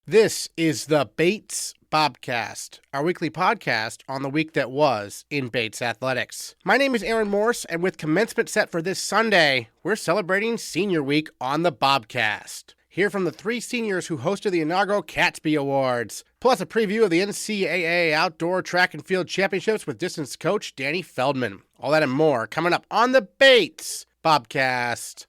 This is the Bates Bobcast, our weekly podcast on the week that was in Bates athletics. My name is Aaron Morse, and with commencement set for this Sunday, we're celebrating Senior Week on the Bobcast. Hear from the three seniors who hosted the inaugural CATSBY Awards, plus a preview of the NCAA Outdoor Track and Field Championships with distance coach Danny Feldman. All that and more coming up on the Bates Bobcast.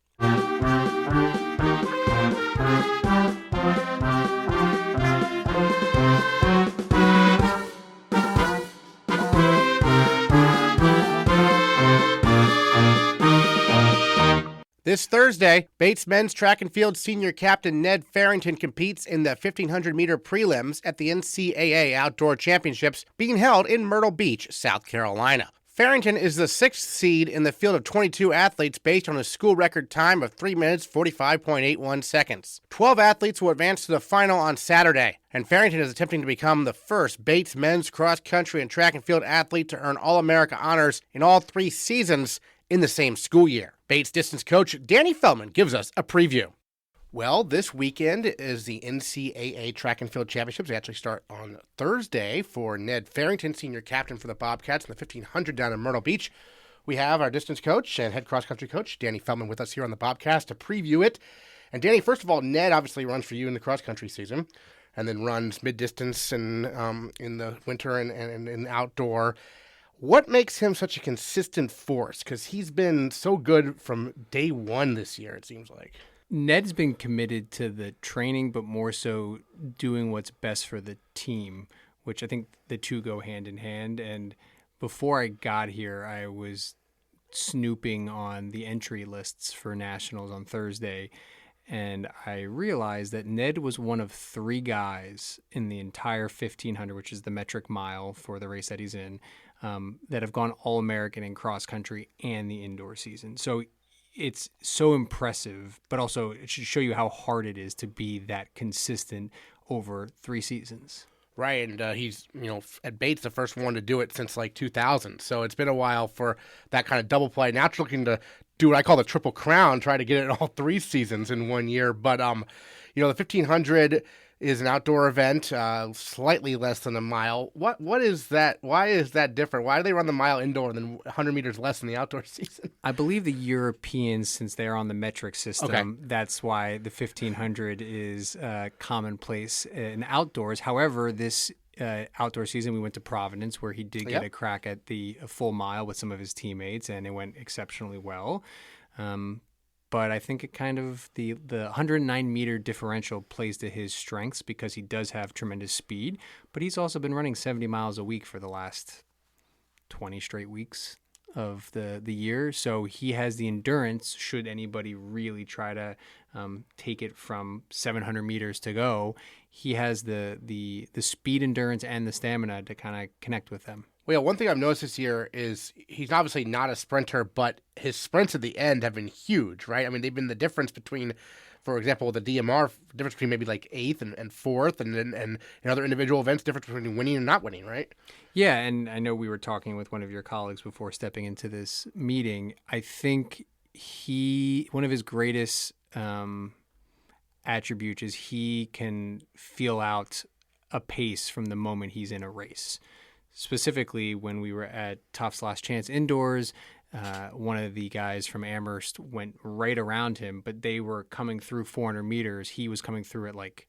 This Thursday, Bates men's track and field senior captain Ned Farrington competes in the 1,500-meter prelims at the NCAA Outdoor Championships being held in Myrtle Beach, South Carolina. Farrington is the sixth seed in the field of 22 athletes based on a school record time of 3 minutes 45.81 seconds. 12 athletes will advance to the final on Saturday, and Farrington is attempting to become the first Bates men's cross country and track and field athlete to earn All-America honors in all 3 seasons in the same school year. Bates distance coach Danny Feldman gives us a preview. Well, this weekend is the NCAA Track and Field Championships. They actually start on Thursday for Ned Farrington, senior captain for the Bobcats in the 1,500 down in Myrtle Beach. We have our distance coach and head cross-country coach, Danny Feldman, with us here on the Bobcast to preview it. And Danny, first of all, Ned obviously runs for you in the cross-country season and then runs mid-distance and in the winter and in outdoor. What makes him such a consistent force? Because he's been so good from day one this year, it seems like. Ned's been committed to the training, but more so doing what's best for the team, which I think the two go hand in hand. And before I got here, I was snooping on the entry lists for nationals on Thursday, and I realized that Ned was one of 3 guys in the entire 1,500, which is the metric mile for the race that he's in, that have gone All-American in cross-country and the indoor season. So it's so impressive, but also it should show you how hard it is to be that consistent over 3 seasons. Right, and he's, at Bates, the first one to do it since like 2000. So it's been a while for that kind of double play. Now it's looking to do what I call the triple crown, try to get it in all 3 seasons in 1 year. But, the 1,500 is an outdoor event, slightly less than a mile. What is that? Why is that different? Why do they run the mile indoor and then 100 meters less in the outdoor season? I believe the Europeans, since they're on the metric system, That's why the 1,500 is commonplace in outdoors. However, this outdoor season, we went to Providence, where he did get a crack at the full mile with some of his teammates, and it went exceptionally well. But I think it kind of the 109-meter differential plays to his strengths because he does have tremendous speed, but he's also been running 70 miles a week for the last 20 straight weeks of the year. So he has the endurance should anybody really try to take it from 700 meters to go. He has the speed endurance and the stamina to kind of connect with them. Well, one thing I've noticed this year is he's obviously not a sprinter, but his sprints at the end have been huge, right? I mean, they've been the difference between, for example, the DMR, difference between maybe like 8th and 4th, and in other individual events, difference between winning and not winning, right? Yeah, and I know we were talking with one of your colleagues before stepping into this meeting. I think one of his greatest attributes is he can feel out a pace from the moment he's in a race. Specifically, when we were at Tufts Last Chance indoors, one of the guys from Amherst went right around him, but they were coming through 400 meters. He was coming through at like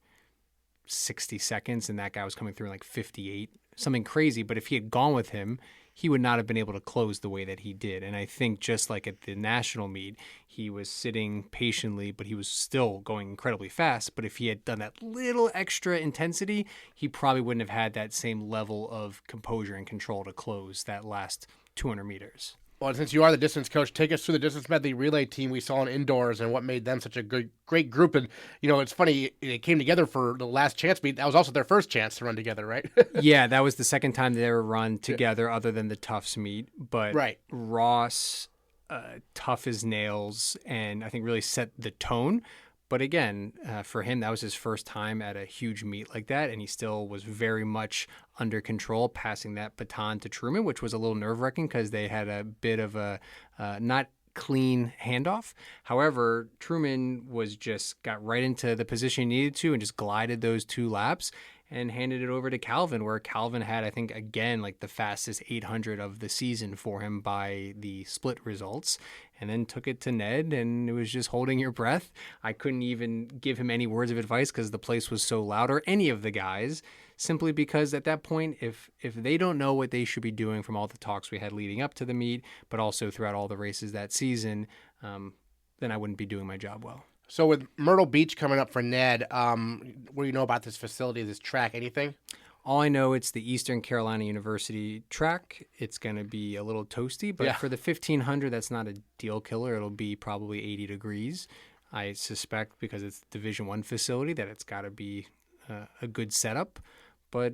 60 seconds, and that guy was coming through in like 58, something crazy. But if he had gone with him, he would not have been able to close the way that he did. And I think just like at the national meet, he was sitting patiently, but he was still going incredibly fast. But if he had done that little extra intensity, he probably wouldn't have had that same level of composure and control to close that last 200 meters. Well, since you are the distance coach, take us through the distance medley relay team we saw in indoors and what made them such a great group. And, it's funny, they came together for the last chance meet. That was also their first chance to run together, right? Yeah, that was the second time they ever run together other than the Tufts meet. But Ross, tough as nails, and I think really set the tone. But again, for him, that was his first time at a huge meet like that, and he still was very much under control, passing that baton to Truman, which was a little nerve-wracking because they had a bit of a not clean handoff. However, Truman got right into the position he needed to and just glided those 2 laps and handed it over to Calvin, where Calvin had, I think, again, like the fastest 800 of the season for him by the split results, and then took it to Ned, and it was just holding your breath. I couldn't even give him any words of advice because the place was so loud, or any of the guys, simply because at that point, if they don't know what they should be doing from all the talks we had leading up to the meet, but also throughout all the races that season, then I wouldn't be doing my job well. So with Myrtle Beach coming up for Ned, what do you know about this facility, this track, anything? All I know, it's the Eastern Carolina University track. It's going to be a little toasty, but for the 1500, that's not a deal killer. It'll be probably 80 degrees. I suspect because it's Division I facility that it's got to be a good setup. But,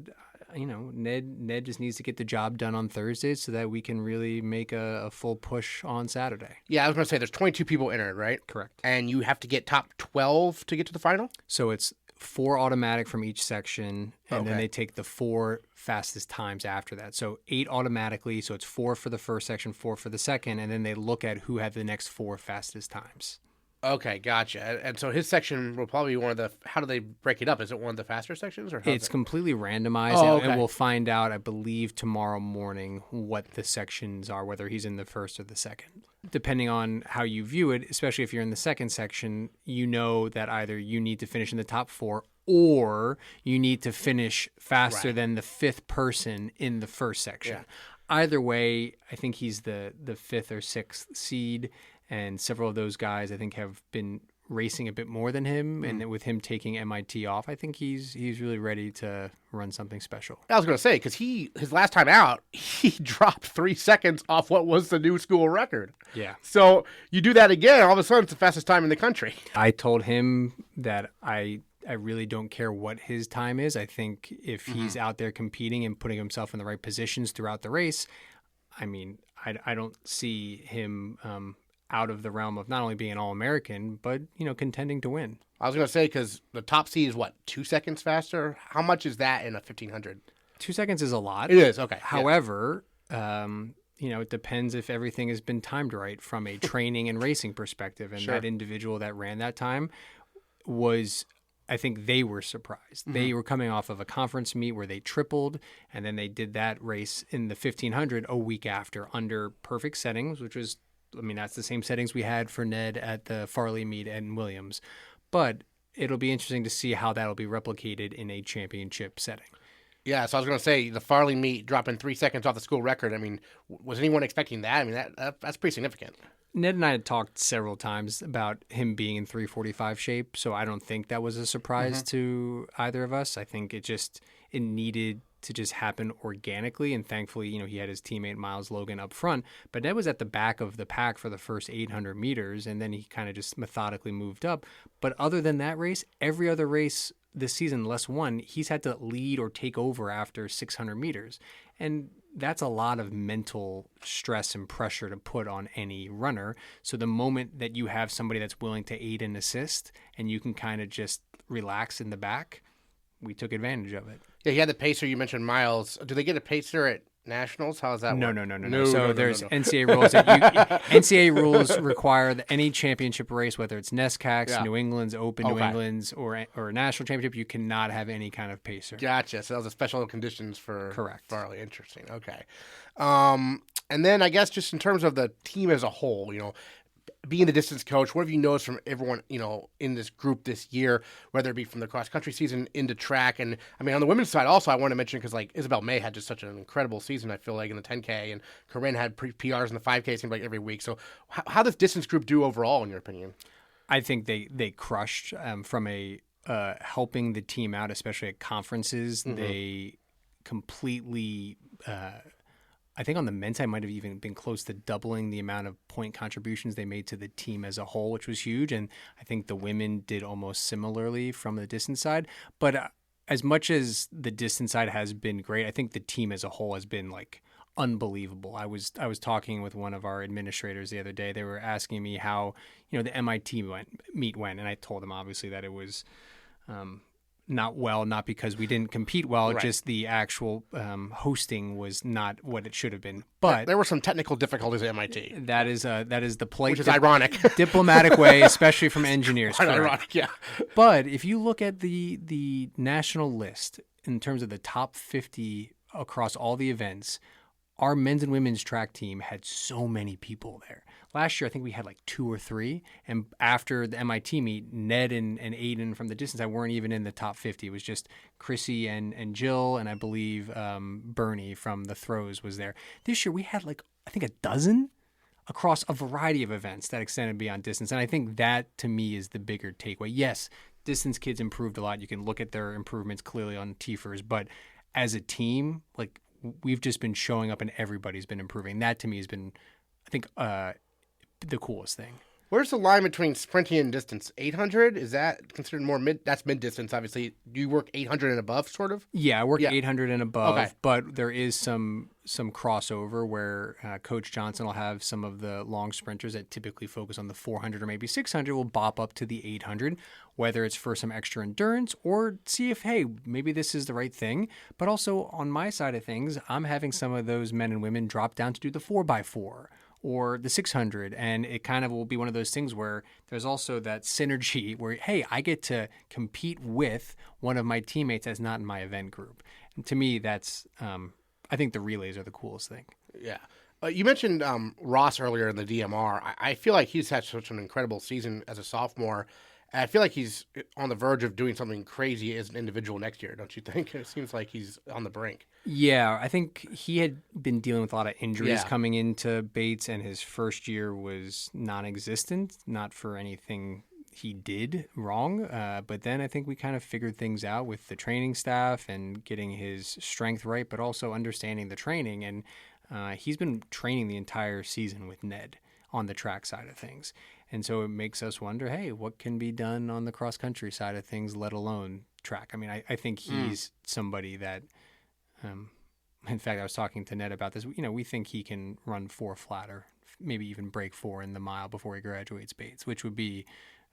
Ned just needs to get the job done on Thursday so that we can really make a full push on Saturday. Yeah, I was going to say there's 22 people entered, right? Correct. And you have to get top 12 to get to the final? So it's 4 automatic from each section, and then they take the 4 fastest times after that. So 8 automatically, so it's 4 for the first section, 4 for the second, and then they look at who had the next 4 fastest times. Okay, gotcha. And so his section will probably be one of the, how do they break it up? Is it one of the faster sections? Or it's completely randomized, and we'll find out, I believe, tomorrow morning what the sections are, whether he's in the first or the second. Depending on how you view it, especially if you're in the second section, you know that either you need to finish in the top 4 or you need to finish faster than the 5th person in the first section. Yeah. Either way, I think he's the 5th or 6th seed. And several of those guys, I think, have been racing a bit more than him. And with him taking MIT off, I think he's really ready to run something special. I was going to say, because his last time out, he dropped 3 seconds off what was the new school record. Yeah. So you do that again, all of a sudden it's the fastest time in the country. I told him that I really don't care what his time is. I think if he's out there competing and putting himself in the right positions throughout the race, I mean, I don't see him out of the realm of not only being an All-American, but, contending to win. I was going to say, because the top seed is, 2 seconds faster? How much is that in a 1500? 2 seconds is a lot. It is, okay. However, it depends if everything has been timed right from a training and racing perspective. And that individual that ran that time was, I think they were surprised. They were coming off of a conference meet where they tripled, and then they did that race in the 1500 a week after under perfect settings, which was, that's the same settings we had for Ned at the Farley meet in Williams. But it'll be interesting to see how that'll be replicated in a championship setting. Yeah, so I was going to say, the Farley meet dropping 3 seconds off the school record. Was anyone expecting that? That's pretty significant. Ned and I had talked several times about him being in 3:45 shape, so I don't think that was a surprise to either of us. I think it needed to just happen organically, and thankfully, he had his teammate Miles Logan up front, but Ned was at the back of the pack for the first 800 meters, and then he kind of just methodically moved up. But other than that race, every other race this season, less one, he's had to lead or take over after 600 meters, and that's a lot of mental stress and pressure to put on any runner. So the moment that you have somebody that's willing to aid and assist, and you can kind of just relax in the back, we took advantage of it. Yeah, he had the pacer. You mentioned Miles. Do they get a pacer at nationals? How does that work? No. So there's NCAA rules. NCAA rules require that any championship race, whether it's NESCACs, New England's, Open New England's, or a national championship, you cannot have any kind of pacer. Gotcha. So those are special conditions for correct. Farley. Interesting. Okay. And then I guess just in terms of the team as a whole, being the distance coach, what have you noticed from everyone, in this group this year, whether it be from the cross-country season into track? And, on the women's side also, I want to mention, because, Isabel May had just such an incredible season, I feel like, in the 10K, and Corinne had PRs in the 5K, seemed like every week. So how does distance group do overall, in your opinion? I think they crushed from a helping the team out, especially at conferences. They completely I think on the men's side might have even been close to doubling the amount of point contributions they made to the team as a whole, which was huge. And I think the women did almost similarly from the distance side. But as much as the distance side has been great, I think the team as a whole has been unbelievable. I was talking with one of our administrators the other day. They were asking me how the MIT meet went, and I told them obviously that it was not because we didn't compete well, Right. just the actual hosting was not what it should have been. But there were some technical difficulties at MIT. That is the polite, Which is ironic. diplomatic way, especially from engineers. Quite ironic, yeah. But if you look at the national list in terms of the top 50 across all the events, our men's and women's track team had so many people there. Last year, I think we had like 2 or 3. And after the MIT meet, Ned and Aiden from the distance, I weren't even in the top 50. It was just Chrissy and Jill, and I believe Bernie from the throws was there. This year, we had like, I think, a dozen across a variety of events that extended beyond distance. And I think that, to me, is the bigger takeaway. Yes, distance kids improved a lot. You can look at their improvements clearly on TFRs. But as a team, like, we've just been showing up and everybody's been improving. That, to me, has been, I think, the coolest thing. Where's the line between sprinting and distance? 800? Is that considered more mid? That's mid distance, obviously. Do you work 800 and above, sort of? Yeah, I work 800 and above, Okay. But there is some crossover where Coach Johnson will have some of the long sprinters that typically focus on the 400 or maybe 600 will bop up to the 800, whether it's for some extra endurance or see if, hey, maybe this is the right thing. But also on my side of things, I'm having some of those men and women drop down to do the 4x4 or the 600. And it kind of will be one of those things where there's also that synergy where, hey, I get to compete with one of my teammates that's not in my event group. And to me, that's, I think the relays are the coolest thing. Yeah. You mentioned Ross earlier in the DMR. I feel like he's had such an incredible season as a sophomore. And I feel like he's on the verge of doing something crazy as an individual next year, don't you think? It seems like he's on the brink. Yeah, I think he had been dealing with a lot of injuries coming into Bates, and his first year was non-existent, not for anything he did wrong. But then I think we kind of figured things out with the training staff and getting his strength right, but also understanding the training. And he's been training the entire season with Ned on the track side of things. And so it makes us wonder, hey, what can be done on the cross-country side of things, let alone track? I mean, I think he's somebody that, in fact, I was talking to Ned about this. You know, we think he can run 4 flat or maybe even break 4 in the mile before he graduates Bates, which would be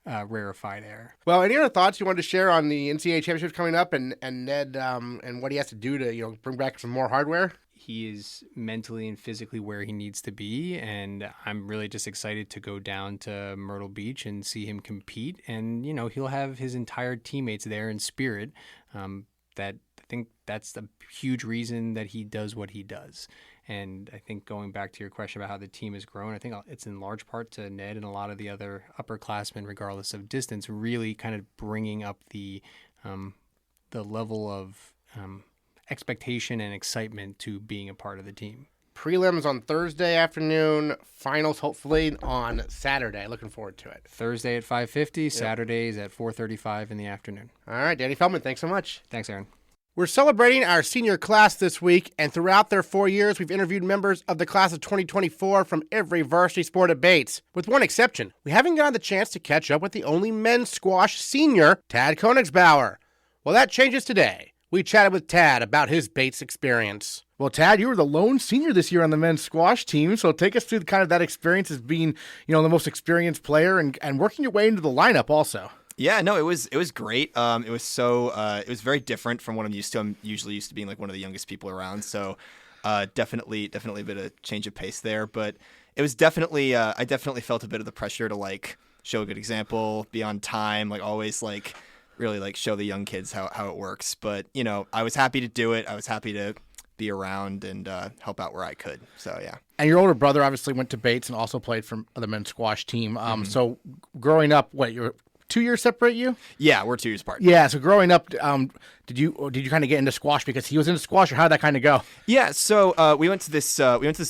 rarefied air. Well, any other thoughts you wanted to share on the NCAA championships coming up and Ned and what he has to do to bring back some more hardware? He is mentally and physically where he needs to be, and I'm really just excited to go down to Myrtle Beach and see him compete. And he'll have his entire teammates there in spirit. That I think that's the huge reason that he does what he does. And I think going back to your question about how the team has grown, I think it's in large part to Ned and a lot of the other upperclassmen, regardless of distance, really kind of bringing up the level of expectation and excitement to being a part of the team. Prelims on Thursday afternoon, finals hopefully on Saturday. Looking forward to it. Thursday at 5:50, Saturdays at 4:35 in the afternoon. All right, Danny Feldman, thanks so much. Thanks, Aaron. We're celebrating our senior class this week, and throughout their 4 years, we've interviewed members of the class of 2024 from every varsity sport at Bates. With one exception, we haven't gotten the chance to catch up with the only men's squash senior, Tad Koenigsbauer. Well, that changes today. We chatted with Tad about his Bates experience. Well, Tad, you were the lone senior this year on the men's squash team, so take us through kind of that experience as being, the most experienced player and working your way into the lineup also. Yeah, no, it was great. It was very different from what I'm used to. I'm usually used to being like one of the youngest people around, so definitely a bit of change of pace there. But it was definitely I definitely felt a bit of the pressure to like show a good example, be on time, like always like really like show the young kids how it works. But I was happy to do it. I was happy to be around and help out where I could. So yeah. And your older brother obviously went to Bates and also played for the men's squash team. So growing up, you're 2 years separate you? Yeah, we're 2 years apart. Yeah, so growing up, did you kind of get into squash because he was into squash, or how did that kind of go? Yeah, so we went to this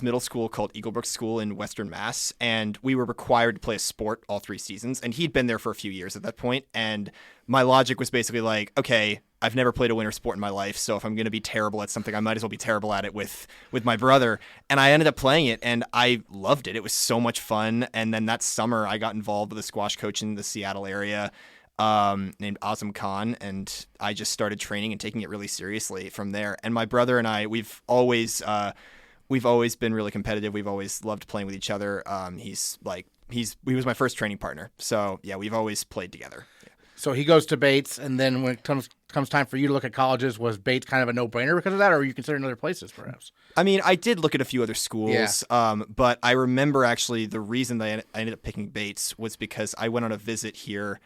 middle school called Eaglebrook School in Western Mass, and we were required to play a sport all 3 seasons, and he'd been there for a few years at that point, and my logic was basically like, okay, I've never played a winter sport in my life, so if I'm going to be terrible at something, I might as well be terrible at it with my brother. And I ended up playing it, and I loved it. It was so much fun. And then that summer, I got involved with a squash coach in the Seattle area named Azam Khan, and I just started training and taking it really seriously from there. And my brother and I, we've always been really competitive. We've always loved playing with each other. He was my first training partner. So yeah, we've always played together. So he goes to Bates, and then when it comes time for you to look at colleges, was Bates kind of a no-brainer because of that, or are you considering other places perhaps? I mean, I did look at a few other schools, but I remember actually the reason that I ended up picking Bates was because I went on a visit here.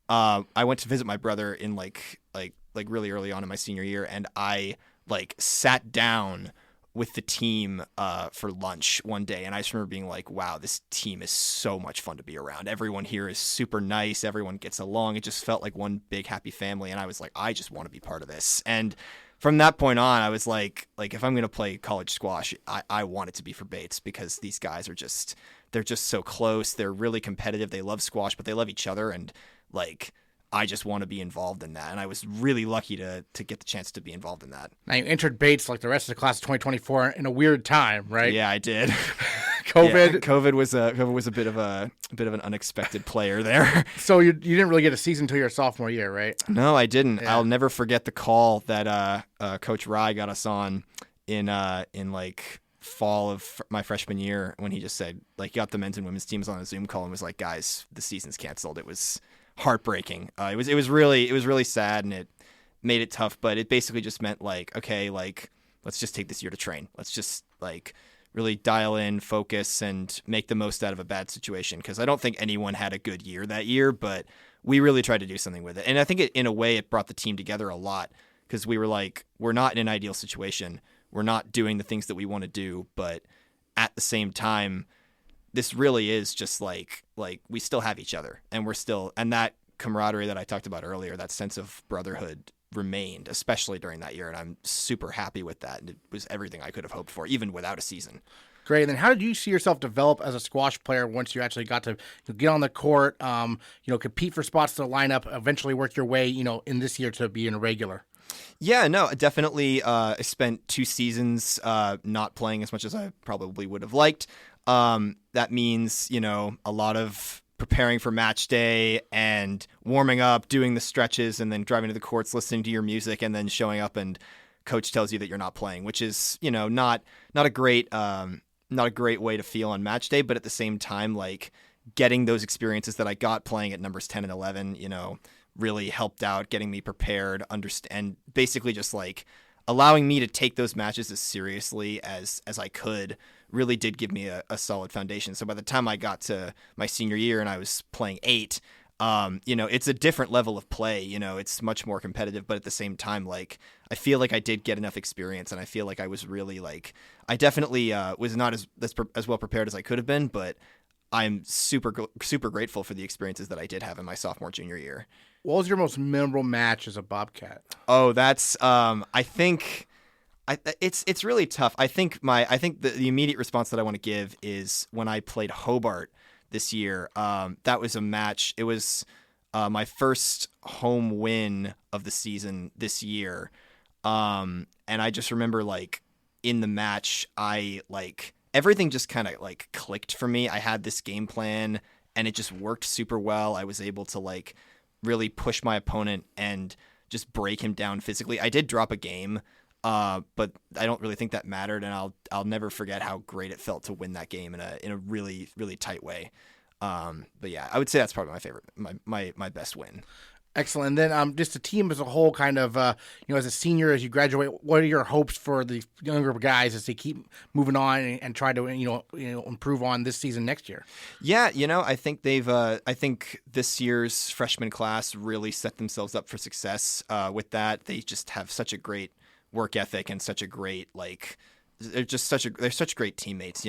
I went to visit my brother in like really early on in my senior year, and I sat down with the team for lunch one day, and I just remember being like, wow, this team is so much fun to be around. Everyone here is super nice. Everyone gets along. It just felt like one big happy family, and I was like, I just want to be part of this. And from that point on, I was like if I'm going to play college squash, I want it to be for Bates, because these guys are they're just so close. They're really competitive. They love squash, but they love each other, and I just want to be involved in that. And I was really lucky to get the chance to be involved in that. Now, you entered Bates like the rest of the class of 2024 in a weird time, right? Yeah, I did. COVID. Yeah, COVID was a bit of an unexpected player there. So you didn't really get a season until your sophomore year, right? No, I didn't. Yeah. I'll never forget the call that Coach Rye got us on in fall of my freshman year, when he just said, he got the men's and women's teams on a Zoom call and was like, guys, the season's canceled. It was heartbreaking. It was really sad, and it made it tough, but it basically just meant okay, let's just take this year to train. Let's just really dial in, focus, and make the most out of a bad situation, because I don't think anyone had a good year that year, but we really tried to do something with it. And I think in a way it brought the team together a lot, because we were we're not in an ideal situation. We're not doing the things that we want to do, but at the same time, this really is just we still have each other, and that camaraderie that I talked about earlier, that sense of brotherhood remained, especially during that year. And I'm super happy with that. And it was everything I could have hoped for, even without a season. Great. And then how did you see yourself develop as a squash player once you actually got to get on the court, compete for spots to line up, eventually work your way, in this year to being a regular? Yeah, no, definitely. I spent 2 seasons not playing as much as I probably would have liked. That means, a lot of preparing for match day and warming up, doing the stretches, and then driving to the courts, listening to your music, and then showing up and coach tells you that you're not playing, which is, not a great way to feel on match day. But at the same time, getting those experiences that I got playing at numbers 10 and 11, really helped out getting me prepared, and basically just allowing me to take those matches as seriously as I could really did give me a solid foundation. So by the time I got to my senior year and I was playing 8, it's a different level of play. It's much more competitive, but at the same time, I feel like I did get enough experience, and I feel like I was really I definitely was not as well prepared as I could have been, but I'm super grateful for the experiences that I did have in my sophomore, junior year. What was your most memorable match as a Bobcat? Oh, that's I think it's really tough. I think the immediate response that I want to give is when I played Hobart this year. That was a match. It was my first home win of the season this year. And I just remember in the match, I everything just kind of clicked for me. I had this game plan and it just worked super well. I was able to really push my opponent and just break him down physically. I did drop a game, but I don't really think that mattered, and I'll never forget how great it felt to win that game in a really, really tight way. But yeah, I would say that's probably my favorite, my best win. Excellent. And then just the team as a whole, kind of, as a senior, as you graduate, what are your hopes for the younger guys as they keep moving on and try to, improve on this season next year? Yeah, I think I think this year's freshman class really set themselves up for success with that. They just have such a great work ethic and such a great, they're such great teammates.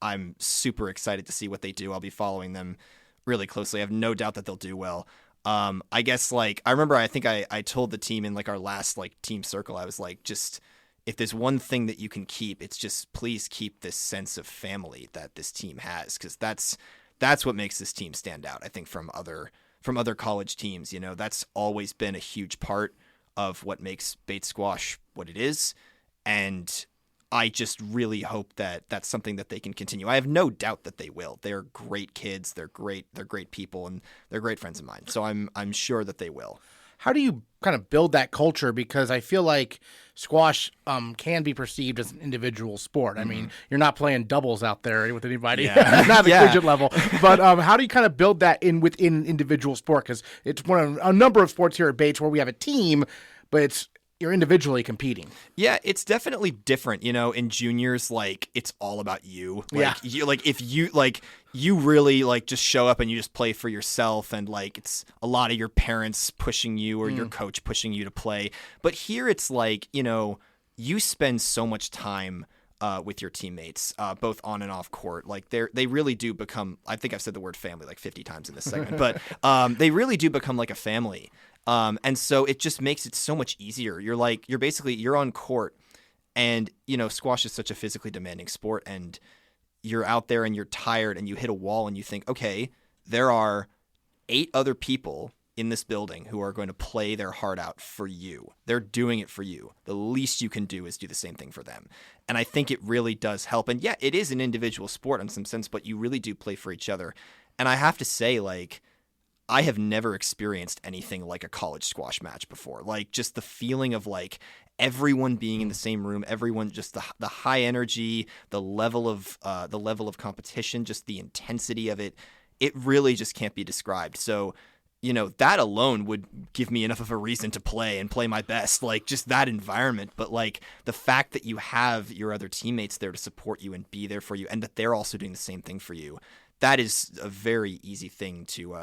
I'm super excited to see what they do. I'll be following them really closely. I have no doubt that they'll do well. I guess I remember I think I told the team in our last team circle, I was just, if there's one thing that you can keep, it's just please keep this sense of family that this team has, because that's what makes this team stand out. I think from other college teams, that's always been a huge part of what makes Bates squash what it is, and I just really hope that that's something that they can continue. I have no doubt that they will. They're great kids. They're great people, and they're great friends of mine. So I'm sure that they will. how do you kind of build that culture? Because I feel like squash can be perceived as an individual sport. I mean, you're not playing doubles out there with anybody, not at the collegiate level. But how do you kind of build that within individual sport? Because it's one of a number of sports here at Bates where we have a team, but you're individually competing. Yeah, it's definitely different. In juniors, like, it's all about you. If you really just show up and you just play for yourself, and it's a lot of your parents pushing you or your coach pushing you to play. But here it's you spend so much time with your teammates, both on and off court. They really do become, I think I've said the word family 50 times in this segment, but they really do become like a family. And so it just makes it so much easier. You're on court, and, squash is such a physically demanding sport, and you're out there and you're tired and you hit a wall and you think, okay, there are 8 other people in this building who are going to play their heart out for you. They're doing it for you. The least you can do is do the same thing for them. And I think it really does help. And yeah, it is an individual sport in some sense, but you really do play for each other. And I have to say, I have never experienced anything like a college squash match before. Just the feeling of everyone being in the same room, everyone, just the high energy, the level of competition, just the intensity of it. It really just can't be described. So, that alone would give me enough of a reason to play and play my best, just that environment. But the fact that you have your other teammates there to support you and be there for you, and that they're also doing the same thing for you, that is a very easy thing to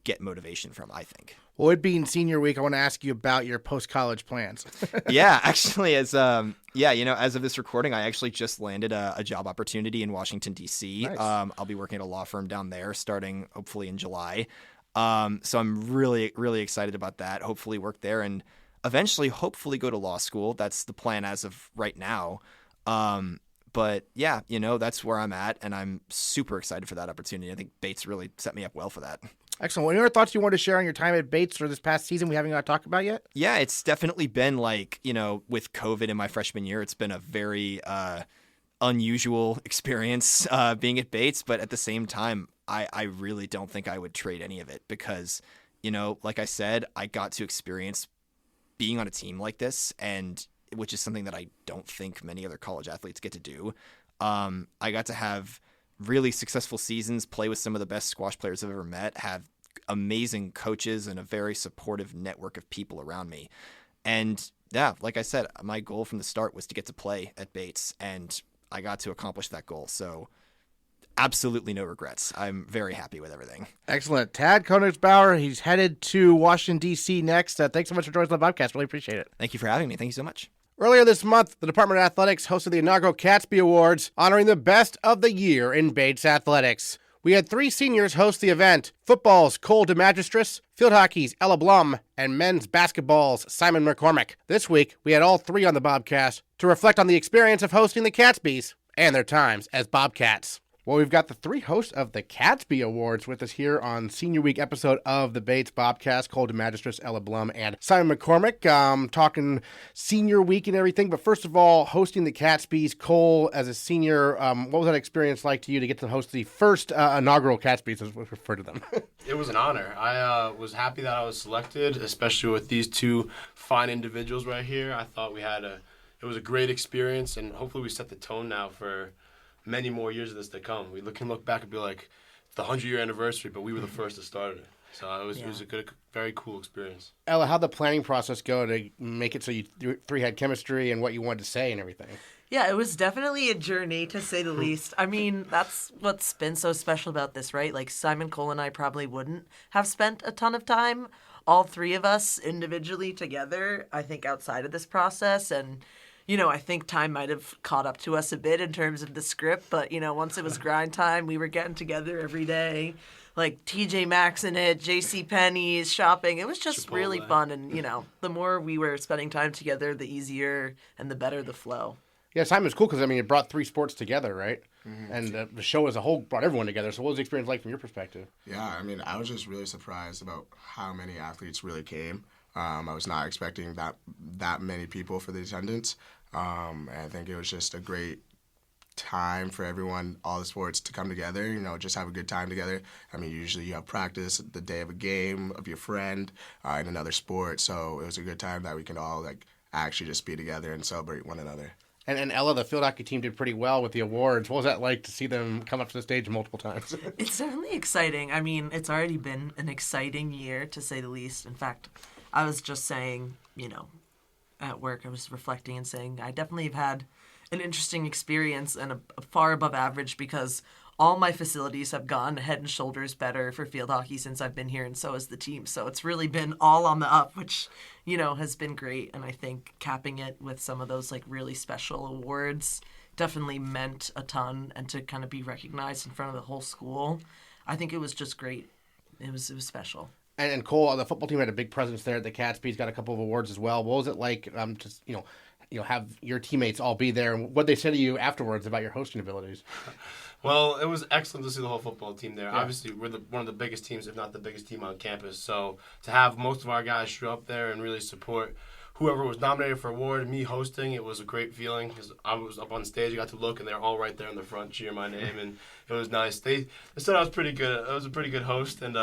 get motivation from, I think. Well, it being senior week, I want to ask you about your post-college plans. Yeah, actually, as of this recording, I actually just landed a job opportunity in Washington, D.C. Nice. I'll be working at a law firm down there starting hopefully in July. So I'm really, really excited about that. Hopefully work there and eventually hopefully go to law school. That's the plan as of right now. But yeah, that's where I'm at, and I'm super excited for that opportunity. I think Bates really set me up well for that. Excellent. Any other thoughts you want to share on your time at Bates for this past season we haven't got to talk about yet? Yeah, it's definitely been with COVID in my freshman year, it's been a very unusual experience being at Bates. But at the same time, I really don't think I would trade any of it because, like I said, I got to experience being on a team like this, and which is something that I don't think many other college athletes get to do. I got to have really successful seasons, play with some of the best squash players I've ever met, have amazing coaches and a very supportive network of people around me. And yeah, like I said, my goal from the start was to get to play at Bates, and I got to accomplish that goal. So absolutely no regrets. I'm very happy with everything. Excellent. Tad Koenigsbauer, he's headed to Washington, D.C. next. Thanks so much for joining us on the Bobcast. Really appreciate it. Thank you for having me. Thank you so much. Earlier this month, the Department of Athletics hosted the inaugural CATSBY Awards, honoring the best of the year in Bates athletics. We had 3 seniors host the event: football's Cole Magistris, field hockey's Ella Blum, and men's basketball's Simon McCormick. This week, we had all 3 on the Bobcast to reflect on the experience of hosting the CATSBYs and their times as Bobcats. Well, we've got the 3 hosts of the CATSBY Awards with us here on Senior Week episode of the Bates Bobcast, Cole Magistris, Ella Blum, and Simon McCormick, talking Senior Week and everything. But first of all, hosting the CATSBYs, Cole, as a senior, what was that experience like to you to get to host the first inaugural CATSBYs, as we refer to them? It was an honor. I was happy that I was selected, especially with these 2 fine individuals right here. I thought it was a great experience, and hopefully we set the tone now for many more years of this to come. We can look back and be like, it's the 100-year anniversary, but we were the first to start it. So it was a good, very cool experience. Ella, how'd the planning process go to make it so you 3 had chemistry and what you wanted to say and everything? Yeah, it was definitely a journey, to say the least. I mean, that's what's been so special about this, right? Simon, Cole, and I probably wouldn't have spent a ton of time, all 3 of us individually together, I think, outside of this process. And I think time might have caught up to us a bit in terms of the script, but, once it was grind time, we were getting together every day, TJ Maxx in it, JC Penney's, shopping. It was just Chipotle. really fun, and, the more we were spending time together, the easier and the better the flow. Yeah, Simon's cool because, it brought 3 sports together, right? Mm-hmm. And the show as a whole brought everyone together. So what was the experience like from your perspective? Yeah, I was just really surprised about how many athletes really came. I was not expecting that many people for the attendance. I think it was just a great time for everyone, all the sports to come together, just have a good time together. I mean, usually you have practice the day of a game of your friend in another sport, so it was a good time that we can all actually just be together and celebrate one another. And Ella, the field hockey team did pretty well with the awards. What was that like to see them come up to the stage multiple times? It's definitely exciting. I mean, it's already been an exciting year, to say the least. In fact, I was just saying, at work, I was reflecting and saying I definitely have had an interesting experience and a far above average, because all my facilities have gone head and shoulders better for field hockey since I've been here, and so has the team. So it's really been all on the up, which, has been great. And I think capping it with some of those really special awards definitely meant a ton, and to kind of be recognized in front of the whole school, I think it was just great. It was special. And Cole, the football team had a big presence there at the CATSBY's, got a couple of awards as well. What was it like have your teammates all be there, and what they say to you afterwards about your hosting abilities? Well, it was excellent to see the whole football team there. Yeah. Obviously, we're one of the biggest teams, if not the biggest team on campus. So to have most of our guys show up there and really support whoever was nominated for award, me hosting, it was a great feeling, because I was up on stage, I got to look, and they're all right there in the front cheering my name, and it was nice. They said I was pretty good. I was a pretty good host, and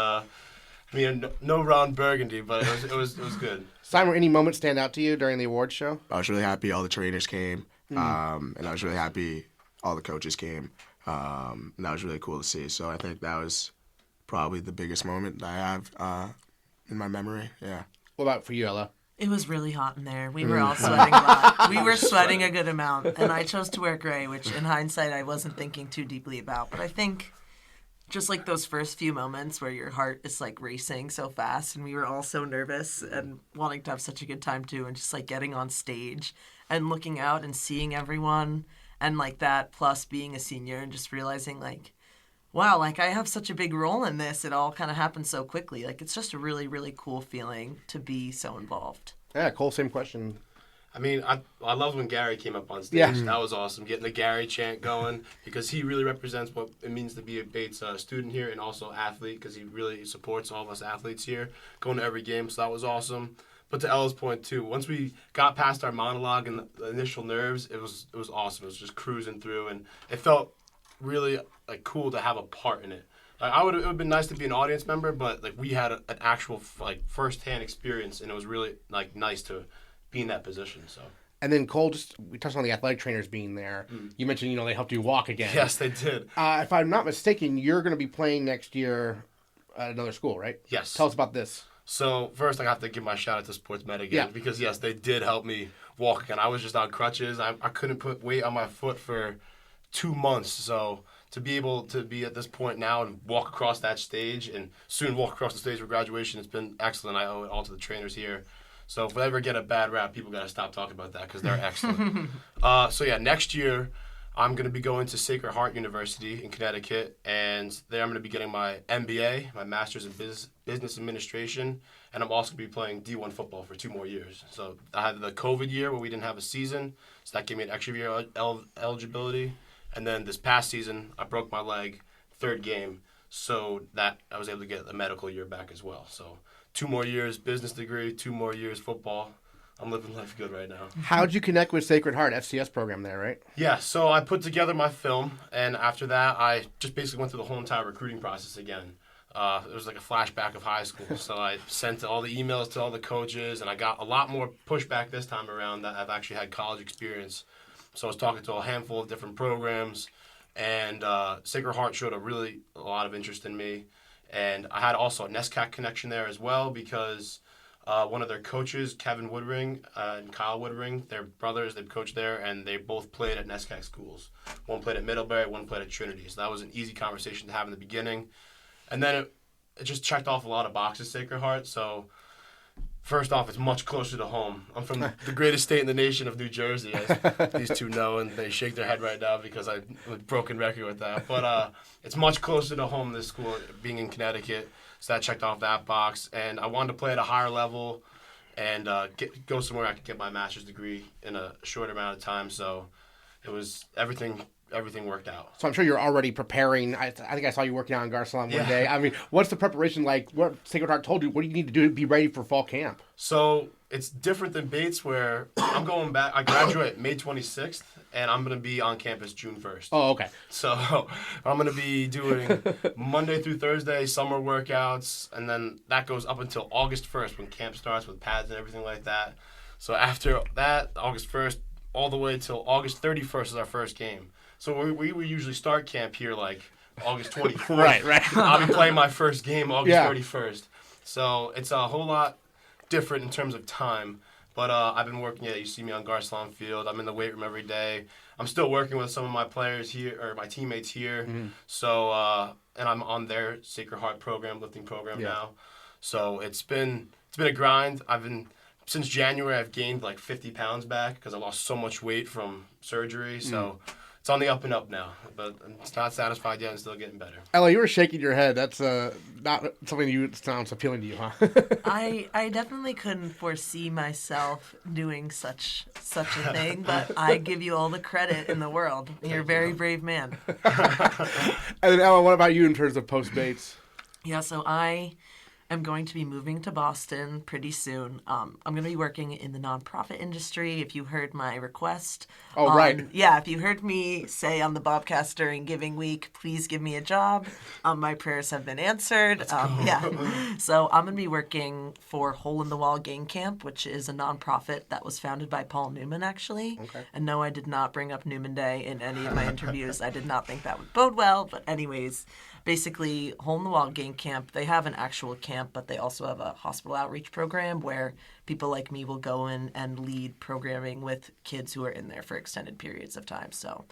no Ron Burgundy, but it was good. Simon, any moments stand out to you during the awards show? I was really happy all the trainers came, and I was really happy all the coaches came, and that was really cool to see. So I think that was probably the biggest moment that I have in my memory. Yeah. What about for you, Ella? It was really hot in there. We were all sweating a lot. We were sweating a good amount, and I chose to wear gray, which in hindsight I wasn't thinking too deeply about. But I think just those first few moments where your heart is racing so fast, and we were all so nervous and wanting to have such a good time too, and just getting on stage and looking out and seeing everyone, and that, plus being a senior and just realizing wow, I have such a big role in this. It all kind of happened so quickly. It's just a really, really cool feeling to be so involved. Yeah, Cole, same question. I mean, I loved when Gary came up on stage. Yeah. That was awesome, getting the Gary chant going, because he really represents what it means to be a Bates student here, and also athlete, because he really supports all of us athletes here, going to every game, so that was awesome. But to Ella's point, too, once we got past our monologue and the initial nerves, it was awesome. It was just cruising through, and it felt really cool to have it would have been nice to be an audience member, but we had an actual first-hand experience, and it was really nice to be in that position. So. And then Cole, we touched on the athletic trainers being there. You mentioned they helped you walk again. Yes, they did. If I'm not mistaken, you're going to be playing next year at another school, right? Yes. Tell us about this. So first, I have to give my shout out to Sports Med again, because yes, they did help me walk again. I was just on crutches. I couldn't put weight on my foot for 2 months, so to be able to be at this point now and walk across that stage, and soon walk across the stage for graduation, it's been excellent. I owe it all to the trainers here. So if I ever get a bad rap, people got to stop talking about that, because they're excellent. Next year I'm going to be going to Sacred Heart University in Connecticut, and there I'm going to be getting my MBA, my Master's in Business Administration, and I'm also going to be playing D1 football for 2 more years. So I had the COVID year where we didn't have a season, so that gave me an extra year eligibility. And then this past season, I broke my leg, 3rd game, so that I was able to get a medical year back as well. So 2 more years business degree, 2 more years football. I'm living life good right now. How'd you connect with Sacred Heart FCS program there, right? Yeah, so I put together my film, and after that, I just basically went through the whole entire recruiting process again. It was like a flashback of high school. So I sent all the emails to all the coaches, and I got a lot more pushback this time around that I've actually had college experience. So I was talking to a handful of different programs, and Sacred Heart showed a lot of interest in me. And I had also a NESCAC connection there as well, because one of their coaches, Kevin Woodring and Kyle Woodring, they're brothers, they've coached there, and they both played at NESCAC schools. One played at Middlebury, one played at Trinity. So that was an easy conversation to have in the beginning. And then it just checked off a lot of boxes, Sacred Heart. So first off, it's much closer to home. I'm from the greatest state in the nation of New Jersey, as these two know, and they shake their head right now because I'm a broken record with that. But it's much closer to home, this school, being in Connecticut. So that checked off that box. And I wanted to play at a higher level and go somewhere I could get my master's degree in a short amount of time. So it was everything worked out. So I'm sure you're already preparing. I think I saw you working out in Garcelon one day. I mean, what's the preparation like? What Sacred Heart told you? What do you need to do to be ready for fall camp? So it's different than Bates where I'm going back. I graduate May 26th, and I'm going to be on campus June 1st. Oh, okay. So I'm going to be doing Monday through Thursday summer workouts, and then that goes up until August 1st when camp starts with pads and everything like that. So after that, August 1st, all the way till August 31st is our first game. So we usually start camp here like August 24th. Right. I'll be playing my first game August 31st. So it's a whole lot different in terms of time, but I've been working. You see me on Garcelon Field. I'm in the weight room every day. I'm still working with some of my players here or my teammates here. Mm-hmm. So and I'm on their Sacred Heart lifting program now. So it's been a grind. Since January I've gained like 50 pounds back because I lost so much weight from surgery. So it's on the up and up now, but it's not satisfied yet and still getting better. Ella, you were shaking your head. That's not something sounds appealing to you, huh? I definitely couldn't foresee myself doing such a thing, but I give you all the credit in the world. You're a very brave man. And then Ella, what about you in terms of post-Bates? Yeah, so I am going to be moving to Boston pretty soon. I'm going to be working in the nonprofit industry. If you heard my request. Oh, right. Yeah, if you heard me say on the Bobcast during Giving Week, please give me a job. My prayers have been answered. Yeah. So I'm going to be working for Hole in the Wall Game Camp, which is a nonprofit that was founded by Paul Newman, actually. Okay. And no, I did not bring up Newman Day in any of my interviews. I did not think that would bode well. But anyways, basically, Hole in the Wall Game Camp, they have an actual camp, but they also have a hospital outreach program where people like me will go in and lead programming with kids who are in there for extended periods of time. So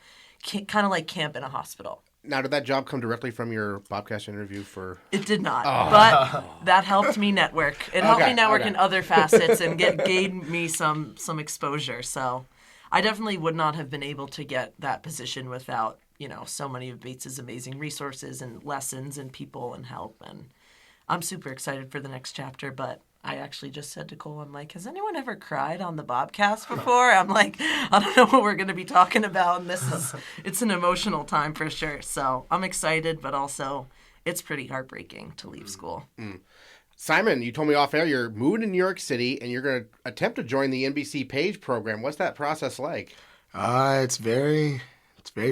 kind of like camp in a hospital. Now, did that job come directly from your Bobcast interview for... It did not, but that helped me network. It helped me network in other facets and gained me some exposure. So I definitely would not have been able to get that position without, so many of Bates' amazing resources and lessons and people and help. And I'm super excited for the next chapter, but I actually just said to Cole, I'm like, has anyone ever cried on the Bobcast before? I'm like, I don't know what we're going to be talking about, and it's an emotional time for sure. So I'm excited, but also it's pretty heartbreaking to leave school. Simon, you told me off air you're moving to New York City, and you're going to attempt to join the NBC Page program. What's that process like? It's very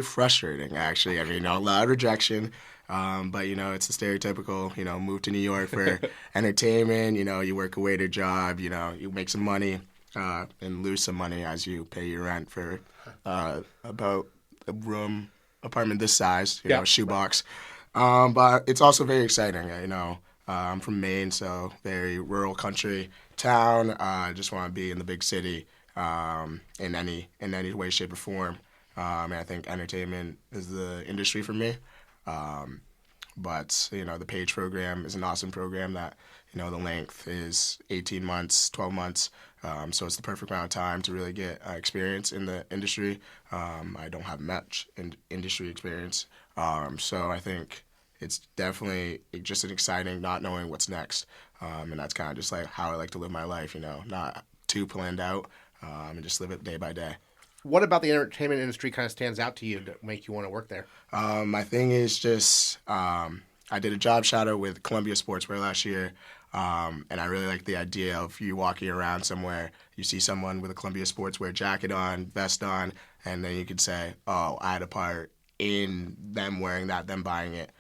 frustrating, actually. I mean, a lot of rejection. But, it's a stereotypical, move to New York for entertainment, you work a waiter job, you make some money and lose some money as you pay your rent for about a apartment this size, shoebox. But it's also very exciting, I'm from Maine, so very rural country town. I just want to be in the big city in any way, shape, or form. And I think entertainment is the industry for me. But, the Page program is an awesome program that, the length is 18 months, 12 months. So it's the perfect amount of time to really get experience in the industry. I don't have much industry experience. So I think it's definitely just an exciting not knowing what's next. And that's kind of just like how I like to live my life, not too planned out and just live it day by day. What about the entertainment industry kind of stands out to you to make you want to work there? My thing is just I did a job shadow with Columbia Sportswear last year, and I really like the idea of you walking around somewhere, you see someone with a Columbia Sportswear jacket on, vest on, and then you could say, oh, I had a part in them wearing that, them buying it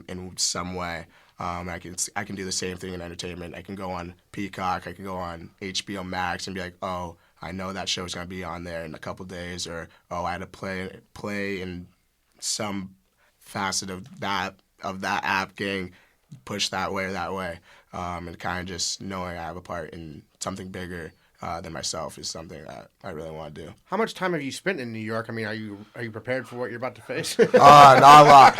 in some way. I can do the same thing in entertainment. I can go on Peacock, I can go on HBO Max and be like, oh, I know that show's going to be on there in a couple days, or, oh, I had to play in some facet of that app getting pushed that way or that way. And kind of just knowing I have a part in something bigger than myself is something that I really want to do. How much time have you spent in New York? I mean, are you prepared for what you're about to face? Not a lot.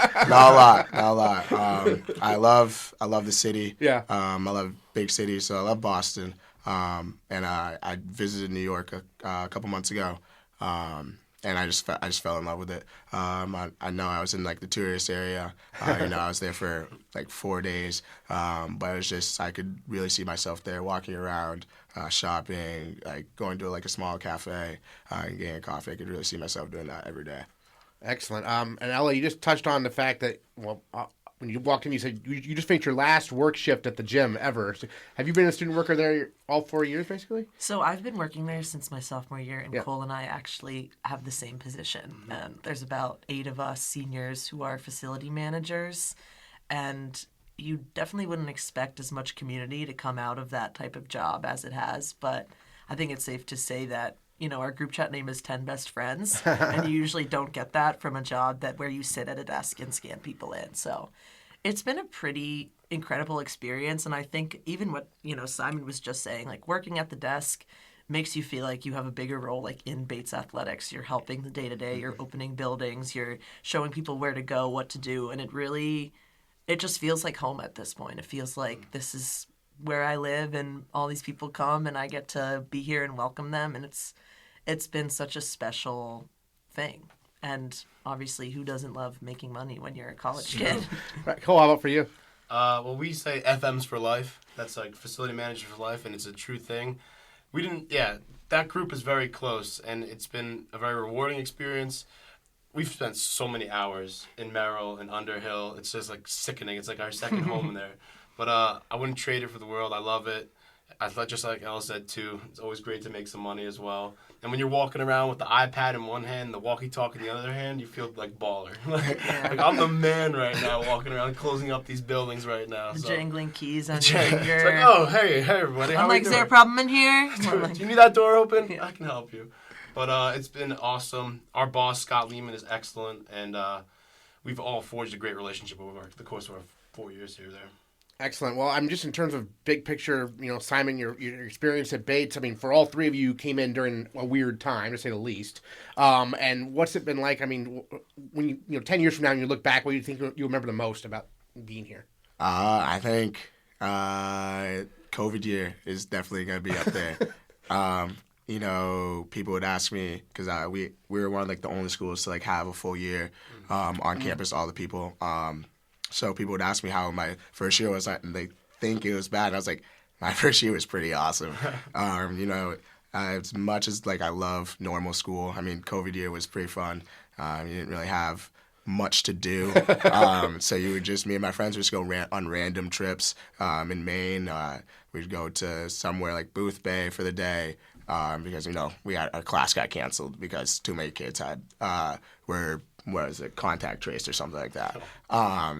I love the city. Yeah. I love big cities, so I love Boston. And I visited New York a couple months ago, and I just fell in love with it. I know I was in like the tourist area. I was there for like 4 days, but it was just I could really see myself there, walking around, shopping, like going to like a small cafe, and getting a coffee. I could really see myself doing that every day. Excellent. And Ella, you just touched on the fact that when you walked in, you said you just finished your last work shift at the gym ever. So have you been a student worker there all 4 years, basically? So I've been working there since my sophomore year, and Cole and I actually have the same position. And there's about 8 of us seniors who are facility managers, and you definitely wouldn't expect as much community to come out of that type of job as it has, but I think it's safe to say that, you know, our group chat name is 10 Best Friends, and you usually don't get that from a job where you sit at a desk and scan people in. So it's been a pretty incredible experience, and I think even what, you know, Simon was just saying, like working at the desk makes you feel like you have a bigger role, like in Bates athletics. You're helping the day-to-day, you're opening buildings, you're showing people where to go, what to do, and it just feels like home at this point. It feels like this is where I live, and all these people come, and I get to be here and welcome them, and it's been such a special thing. And obviously, who doesn't love making money when you're a college kid? Right. Cole, how about for you? Well, we say FMs for life. That's like facility manager for life, and it's a true thing. That group is very close, and it's been a very rewarding experience. We've spent so many hours in Merrill and Underhill. It's just like sickening. It's like our second home in there. But I wouldn't trade it for the world. I love it. I thought, just like Elle said too, it's always great to make some money as well. And when you're walking around with the iPad in one hand and the walkie-talkie in the other hand, you feel like baller. like I'm the man right now, walking around closing up these buildings right now. The so. jangling keys on your finger. It's like, oh, hey everybody, how I'm are like, you is doing? there a problem in here? Do you need that door open? Yeah. I can help you. But it's been awesome. Our boss, Scott Lehman, is excellent, and we've all forged a great relationship over the course of our 4 years here there. Excellent. Well, I'm just in terms of big picture, you know, Simon, your experience at Bates. I mean, for all 3 of you came in during a weird time, to say the least. And what's it been like? I mean, when you 10 years from now, and you look back, what do you think you remember the most about being here? I think COVID year is definitely going to be up there. You know, people would ask me, because we were one of like the only schools to like have a full year on campus, all the people. So people would ask me how my first year was, and they think it was bad. And I was like, my first year was pretty awesome. You know, as much as like I love normal school, I mean, COVID year was pretty fun. You didn't really have much to do. So you would me and my friends would just go on random trips in Maine. We'd go to somewhere like Booth Bay for the day. Because, you know, our class got canceled because too many kids were contact traced or something like that.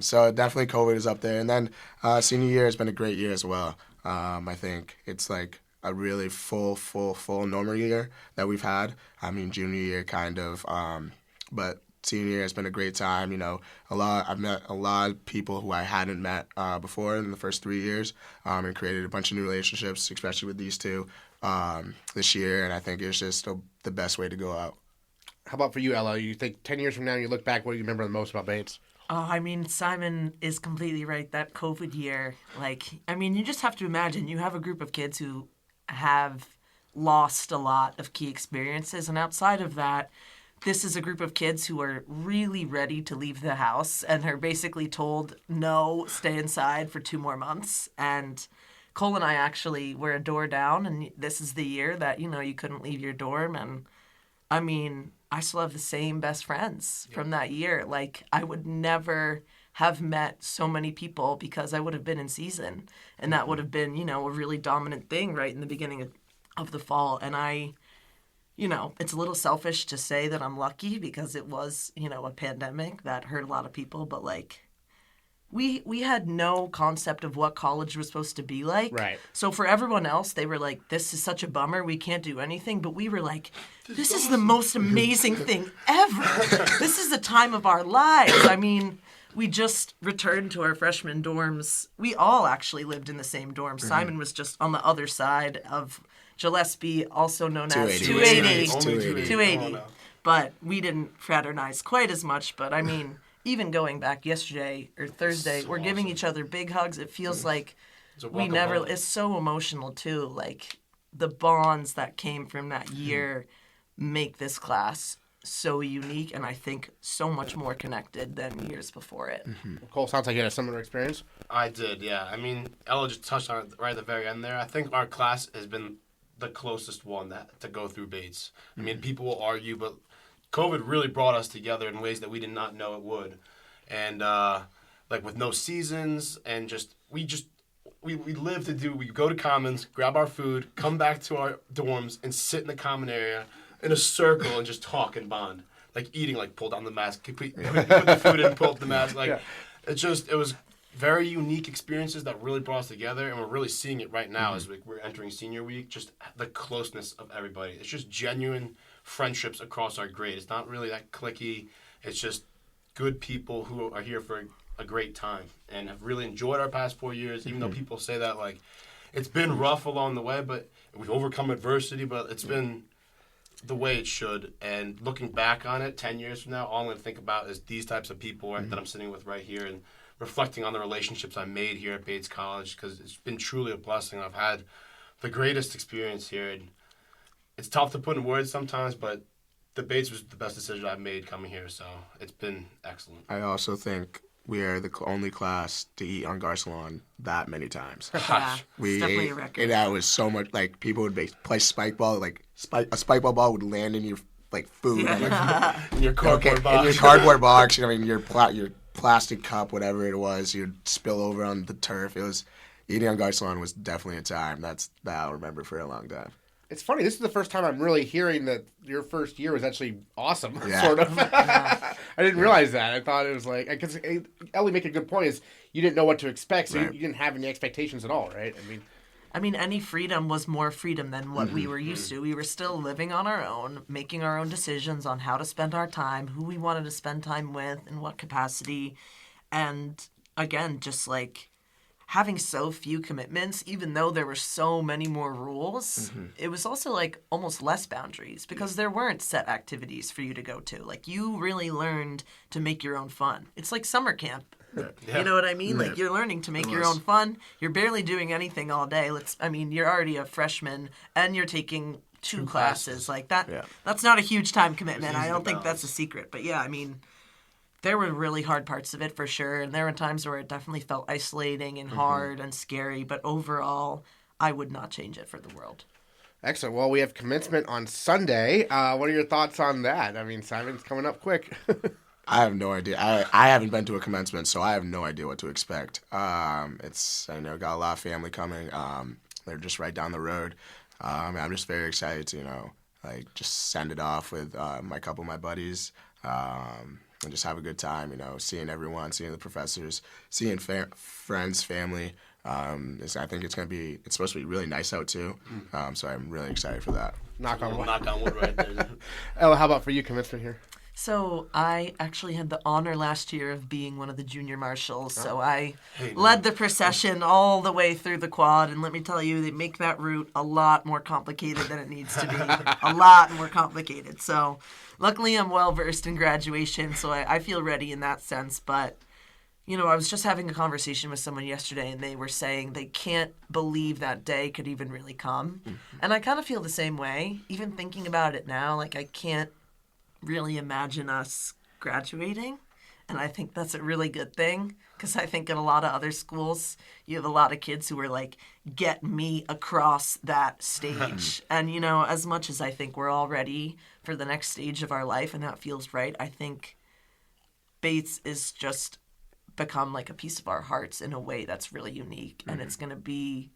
So definitely COVID is up there. And then senior year has been a great year as well. I think it's like a really full normal year that we've had. I mean, junior year kind of, but senior year has been a great time. You know, I've met a lot of people who I hadn't met before in the first 3 years, and created a bunch of new relationships, especially with these two this year. And I think it's just the best way to go out. How about for you, Ella? You think 10 years from now, you look back, what do you remember the most about Bates? I mean, Simon is completely right. That COVID year, you just have to imagine you have a group of kids who have lost a lot of key experiences. And outside of that, this is a group of kids who are really ready to leave the house and are basically told, no, stay inside for 2 more months. And Cole and I actually were a door down, and this is the year that, you know, you couldn't leave your dorm. And I mean, I still have the same best friends from that year. Like, I would never have met so many people because I would have been in season. And that would have been, you know, a really dominant thing right in the beginning of the fall. And you know, it's a little selfish to say that I'm lucky because it was, you know, a pandemic that hurt a lot of people. But, like, we had no concept of what college was supposed to be like. Right. So for everyone else, they were like, this is such a bummer. We can't do anything. But we were like, this is the most amazing thing ever. This is the time of our lives. I mean, we just returned to our freshman dorms. We all actually lived in the same dorm. Mm-hmm. Simon was just on the other side of Gillespie, also known as 280. But we didn't fraternize quite as much. But I mean, even going back yesterday or Thursday, we're giving each other big hugs. It feels like it's so emotional too. Like, the bonds that came from that year make this class so unique, and I think so much more connected than years before it. Mm-hmm. Cole, sounds like you had a similar experience. I did, yeah. I mean, Ella just touched on it right at the very end there. I think our class has been the closest one to go through Bates. I mean, people will argue, but COVID really brought us together in ways that we did not know it would. And like with no seasons, and we live to do. We go to Commons, grab our food, come back to our dorms, and sit in the common area in a circle and just talk and bond. Like eating, like pull down the mask, put the food in, pull up the mask. Like it was very unique experiences that really brought us together, and we're really seeing it right now as we're entering senior week. Just the closeness of everybody. It's just genuine friendships across our grade. It's not really that cliquey. It's just good people who are here for a great time and have really enjoyed our past 4 years. Even though people say that like it's been rough along the way, but we've overcome adversity. But it's been the way it should. And looking back on it 10 years from now, all I'm going to think about is these types of people that I'm sitting with right here, and reflecting on the relationships I made here at Bates College, because it's been truly a blessing. I've had the greatest experience here, and it's tough to put in words sometimes, but the Bates was the best decision I've made coming here, so it's been excellent. I also think we are the only class to eat on Garcelon that many times. Yeah, We it's definitely ate, a record. and that was so much. Like people would play spike ball. Like a spike ball would land in your like food. Yeah. And, like, In your cardboard box. in your cardboard box. I mean, your plastic cup, whatever it was, you'd spill over on the turf. It was eating on Garcelon was definitely a time that I'll remember for a long time. It's funny. This is the first time I'm really hearing that your first year was actually awesome, Yeah. sort of. I didn't realize that. I thought it was like, because Ellie make a good point, is you didn't know what to expect, so Right. you didn't have any expectations at all, right? I mean, any freedom was more freedom than what we were used to. We were still living on our own, making our own decisions on how to spend our time, who we wanted to spend time with, in what capacity. And again, just like having so few commitments, even though there were so many more rules, it was also like almost less boundaries because there weren't set activities for you to go to. Like you really learned to make your own fun. It's like summer camp. Yeah. You know what I mean? Like you're learning to make your own fun. You're barely doing anything all day. You're already a freshman and you're taking two classes. Like that. Yeah. That's not a huge time commitment. I easy don't to think that's a secret. But yeah, I mean, there were really hard parts of it for sure, and there were times where it definitely felt isolating and hard and scary. But overall, I would not change it for the world. Excellent. Well, we have commencement on Sunday. What are your thoughts on that? I mean, Simon's coming up quick. I have no idea. I haven't been to a commencement, so I have no idea what to expect. It's got a lot of family coming. They're just right down the road. I'm just very excited to just send it off with my couple of my buddies. And just have a good time, seeing everyone, seeing the professors, seeing friends, family. I think it's supposed to be really nice out too. So I'm really excited for that. Knock on wood. Knock on wood right there. Ella, how about for you, commencement here? So I actually had the honor last year of being one of the junior marshals. So I led the procession all the way through the quad. And let me tell you, they make that route a lot more complicated than it needs to be. A lot more complicated. So luckily I'm well-versed in graduation, so I feel ready in that sense. But, I was just having a conversation with someone yesterday, and they were saying they can't believe that day could even really come. And I kind of feel the same way. Even thinking about it now, like I can't really imagine us graduating, and I think that's a really good thing, because I think in a lot of other schools you have a lot of kids who are like, get me across that stage. And as much as I think we're all ready for the next stage of our life and that feels right, I think Bates is just become like a piece of our hearts in a way that's really unique, and it's going to be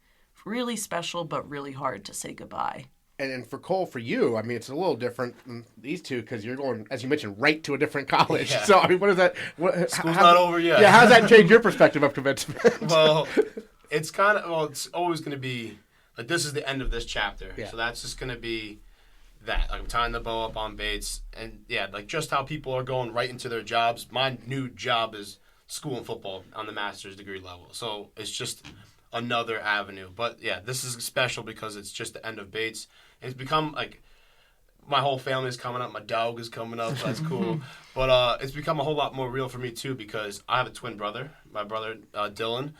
really special but really hard to say goodbye. And for Cole, for you, I mean, it's a little different than these two because you're going, as you mentioned, right to a different college. Yeah. So, I mean, what is that? School's not over yet. Yeah, how does that change your perspective of commencement? Well, it's always going to be, like, this is the end of this chapter. Yeah. So that's just going to be that. Like, I'm tying the bow up on Bates. And, yeah, like, just how people are going right into their jobs. My new job is school and football on the master's degree level. So it's just another avenue. But, yeah, this is special because it's just the end of Bates. It's become, like, my whole family is coming up. My dog is coming up, so that's cool. But it's become a whole lot more real for me, too, because I have a twin brother, my brother Dylan,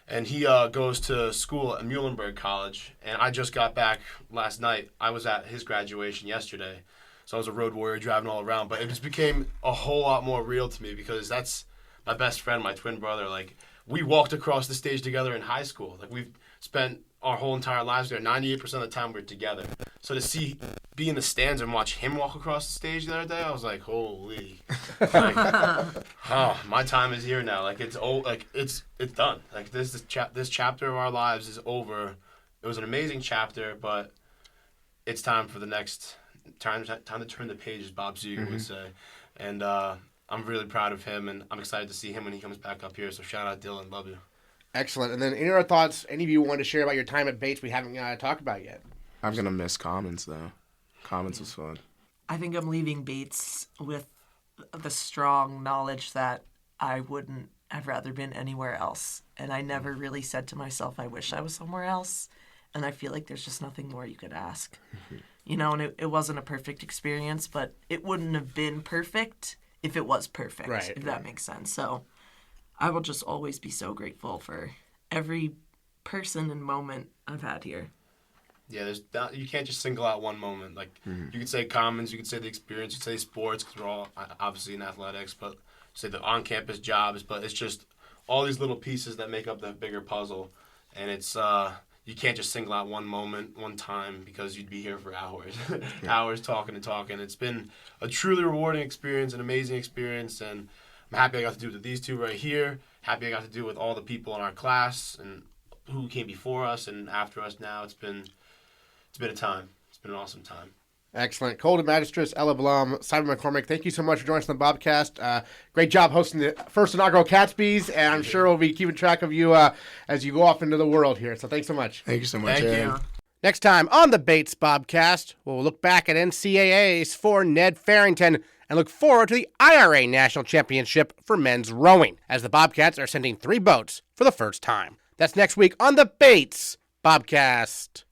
and he goes to school at Muhlenberg College. And I just got back last night. I was at his graduation yesterday, so I was a road warrior driving all around. But it just became a whole lot more real to me because that's my best friend, my twin brother. Like, we walked across the stage together in high school. Like, we've spent our whole entire lives there. 98% of the time we're together. So to see be in the stands and watch him walk across the stage the other day, I was like, holy, like, oh, my time is here now. Like it's done. Like this chapter of our lives is over. It was an amazing chapter, but it's time for the next time to turn the page, as Bob Seger would say. And I'm really proud of him, and I'm excited to see him when he comes back up here. So shout out Dylan, love you. Excellent. And then any other thoughts any of you want to share about your time at Bates we haven't talked about yet? I'm going to miss Commons, though. Commons was fun. I think I'm leaving Bates with the strong knowledge that I wouldn't have rather been anywhere else. And I never really said to myself, I wish I was somewhere else. And I feel like there's just nothing more you could ask. You know, and it wasn't a perfect experience, but it wouldn't have been perfect if it was perfect, if that makes sense. So I will just always be so grateful for every person and moment I've had here. Yeah, you can't just single out one moment. Like, you could say Commons, you could say the experience, you could say sports, because we're all obviously in athletics, but say the on-campus jobs, but it's just all these little pieces that make up the bigger puzzle. And it's, you can't just single out one moment, one time, because you'd be here for hours. Hours talking and talking. It's been a truly rewarding experience, an amazing experience, and I'm happy I got to do it with these two right here. Happy I got to do it with all the people in our class and who came before us and after us now. It's been a time. It's been an awesome time. Excellent. Colton Magistris, Ella Blum, Simon McCormick, thank you so much for joining us on the Bobcast. Great job hosting the first inaugural CATSBYs, and I'm sure we'll be keeping track of you as you go off into the world here. So thanks so much. Thank you so much. Thank you. Next time on the Bates Bobcast, we'll look back at NCAAs for Ned Farrington and look forward to the IRA National Championship for men's rowing, as the Bobcats are sending 3 boats for the first time. That's next week on the Bates Bobcast.